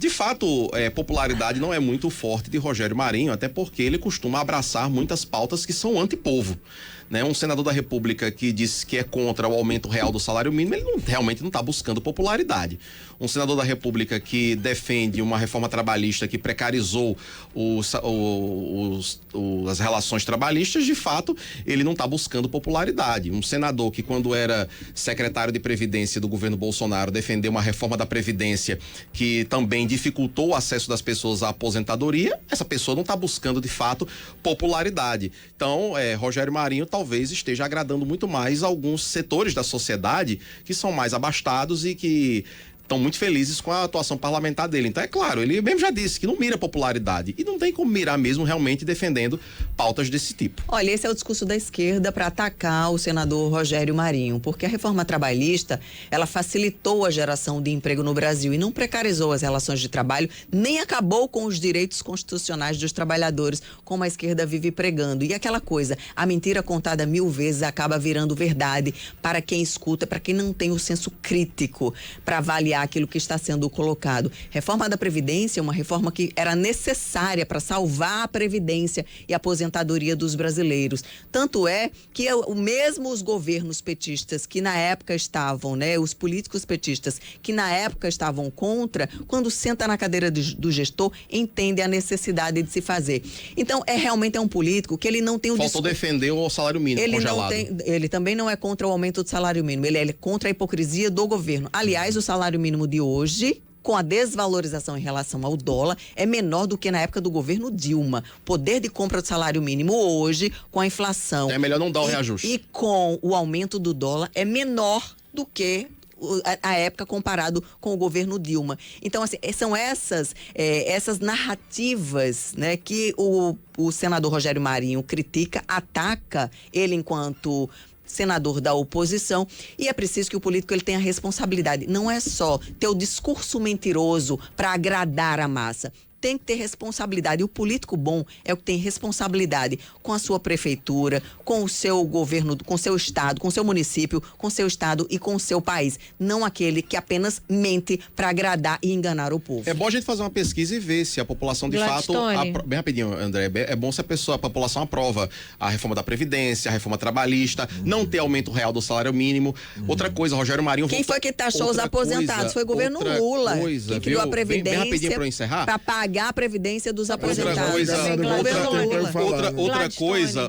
De fato, popularidade não é muito forte de Rogério Marinho, até porque ele costuma abraçar muitas pautas que são antipovo. Né? Um senador da República que diz que é contra o aumento real do salário mínimo, ele realmente não está buscando popularidade. Um senador da República que defende uma reforma trabalhista que precarizou as relações trabalhistas, de fato, ele não está buscando popularidade. Um senador que, quando era secretário de Previdência do governo Bolsonaro, defendeu uma reforma da Previdência que também dificultou o acesso das pessoas à aposentadoria, essa pessoa não está buscando, de fato, popularidade. Então, Rogério Marinho talvez esteja agradando muito mais alguns setores da sociedade que são mais abastados e que estão muito felizes com a atuação parlamentar dele. Então, é claro, ele mesmo já disse que não mira popularidade e não tem como mirar mesmo realmente defendendo pautas desse tipo. Olha, esse é o discurso da esquerda para atacar o senador Rogério Marinho, porque a reforma trabalhista, ela facilitou a geração de emprego no Brasil e não precarizou as relações de trabalho, nem acabou com os direitos constitucionais dos trabalhadores, como a esquerda vive pregando. E aquela coisa, a mentira contada 1000 vezes acaba virando verdade para quem escuta, para quem não tem o senso crítico para avaliar aquilo que está sendo colocado. Reforma da Previdência é uma reforma que era necessária para salvar a Previdência e a aposentadoria dos brasileiros. Tanto é que mesmo os governos petistas que na época estavam, os políticos petistas que na época estavam contra, quando senta na cadeira do gestor, entende a necessidade de se fazer. Então, realmente é um político que ele não tem o Faltou defender o salário mínimo congelado. Ele também não é contra o aumento do salário mínimo, ele é contra a hipocrisia do governo. Aliás, o salário mínimo de hoje, com a desvalorização em relação ao dólar, é menor do que na época do governo Dilma. Poder de compra do salário mínimo hoje, com a inflação... É melhor não dar o reajuste. E com o aumento do dólar, é menor do que a época comparado com o governo Dilma. Então, assim, são essas narrativas, que o senador Rogério Marinho critica, ataca ele enquanto senador da oposição, e é preciso que o político ele tenha responsabilidade. Não é só ter o discurso mentiroso para agradar a massa. Tem que ter responsabilidade. E o político bom é o que tem responsabilidade com a sua prefeitura, com o seu governo, com o seu estado, com o seu município, com o seu estado e com o seu país. Não aquele que apenas mente para agradar e enganar o povo. É bom a gente fazer uma pesquisa e ver se a população de fato... Bem rapidinho, André. É bom se a população aprova a reforma da Previdência, a reforma trabalhista, não ter aumento real do salário mínimo. Outra coisa, Rogério Marinho... Quem foi que taxou os aposentados? Foi o governo Lula que criou a Previdência bem rapidinho para encerrar. Para pagar a previdência dos aposentados.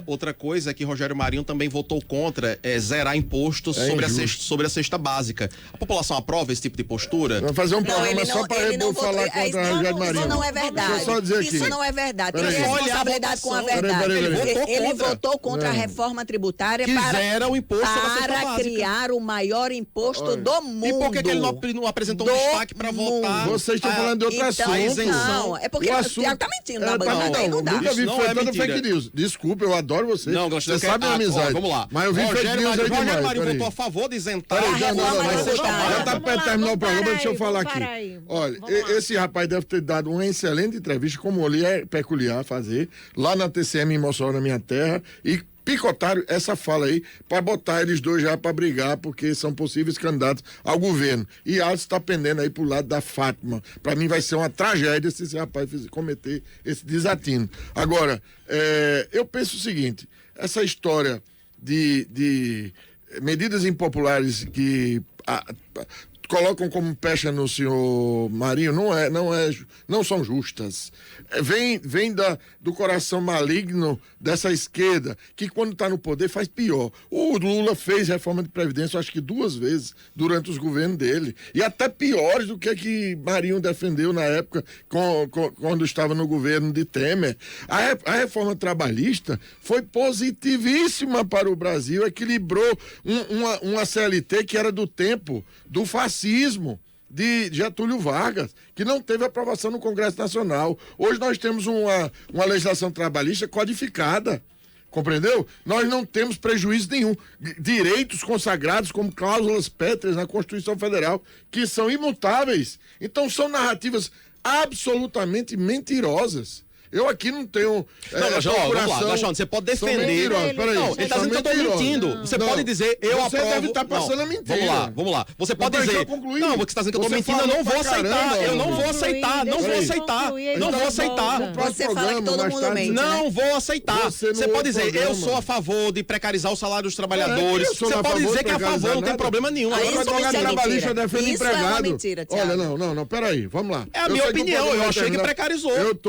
Outra coisa é que Rogério Marinho também votou contra zerar impostos sobre a cesta básica. A população aprova esse tipo de postura? Vamos fazer um programa só para falar contra Rogério Marinho. Isso não é verdade. Deixa eu só dizer aqui. Isso não é verdade. Tem responsabilidade com a verdade. Ele votou contra a reforma tributária para criar o maior imposto do mundo. E por que ele não apresentou um destaque para votar? Vocês estão falando de outro assunto. Não, é porque o Thiago tá mentindo na banca. Não dá. Nunca vi tanta fake news. Desculpa, eu adoro vocês. Não, você sabe a amizade. Vamos lá. Mas eu vi fake news aí demais. Rogério Marinho votou a favor de isentar. Já tá para terminar o programa, deixa eu falar aqui. Olha, esse rapaz deve ter dado uma excelente entrevista, como ele é peculiar fazer, lá na TCM em Mossoró, na minha terra, e picotaram essa fala aí para botar eles dois já para brigar, porque são possíveis candidatos ao governo. E Alisson está pendendo aí pro lado da Fátima. Para mim vai ser uma tragédia se esse rapaz cometer esse desatino. Agora, eu penso o seguinte, essa história de medidas impopulares que colocam como pecha no senhor Marinho não são justas. Vem do coração maligno dessa esquerda, que quando está no poder faz pior. O Lula fez reforma de Previdência, acho que 2 vezes, durante os governos dele. E até piores do que Marinho defendeu na época, quando estava no governo de Temer. A reforma trabalhista foi positivíssima para o Brasil, equilibrou uma CLT que era do tempo do fascismo de Getúlio Vargas, que não teve aprovação no Congresso Nacional. Hoje nós temos uma legislação trabalhista codificada, compreendeu? Nós não temos prejuízo nenhum. Direitos consagrados como cláusulas pétreas na Constituição Federal, que são imutáveis. Então são narrativas absolutamente mentirosas. Eu aqui não tenho. Não, Lajão, você pode defender. Não, ele tá dizendo que eu tô mentindo. Você pode dizer, eu você aprovo. Você deve estar passando a mentira. Vamos lá. Você pode dizer. Não, você tá dizendo que eu tô mentindo, eu não vou aceitar. Eu não vou aceitar. Não vou aceitar. Não vou aceitar. Você fala que todo mundo mente. Não vou aceitar. Você pode dizer, eu sou a favor de precarizar o salário dos trabalhadores. Você pode dizer que é a favor, não tem problema nenhum. Agora, o advogado trabalhista defende empregado. Mentira, olha, não, peraí, vamos lá. É a minha opinião, eu achei que precarizou.